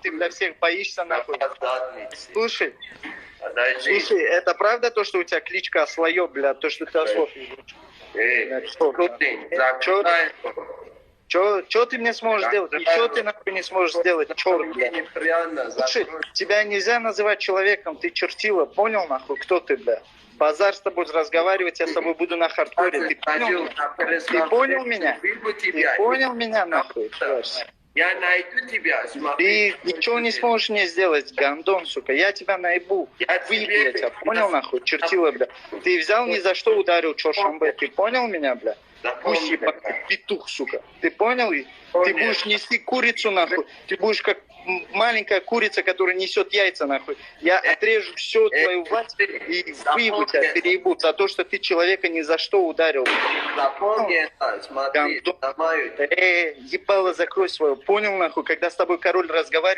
ты, бля, всех боишься, нахуй. Задницы. Слушай, Подожди. это правда то, что у тебя кличка Ослоёб, бля, то, что ты ослов не будешь? Что ты? Закрывай. Чё ты мне сможешь сделать? Ничего ты нахуй не сможешь сделать, черт, бля. Мне неприятно. Слушай, тебя нельзя называть человеком, ты чертила, понял, нахуй, кто ты, бля? Базар с тобой разговаривать, я с тобой буду на хардкоре, ты понял? Ты понял меня? Ты понял меня, нахуй? Я найду тебя, смотри. Ты ничего не сможешь мне сделать, гандон, сука. Я тебя наебу. Выебу я тебя, понял, нахуй? Чертила, бля. Ты взял ни за что ударил Чоршамбе. Ты понял меня, бля? Пусть ебаный петух, сука. Ты понял? Ты будешь нести курицу, нахуй. Ты будешь как маленькая курица, которая несет яйца, нахуй. Я отрежу всю твою мать и выебу тебя, переебу за то, что ты человека ни за что ударил. Запомни это, смотри, Ебало закрой свое. Понял, нахуй? Когда с тобой король разговаривает,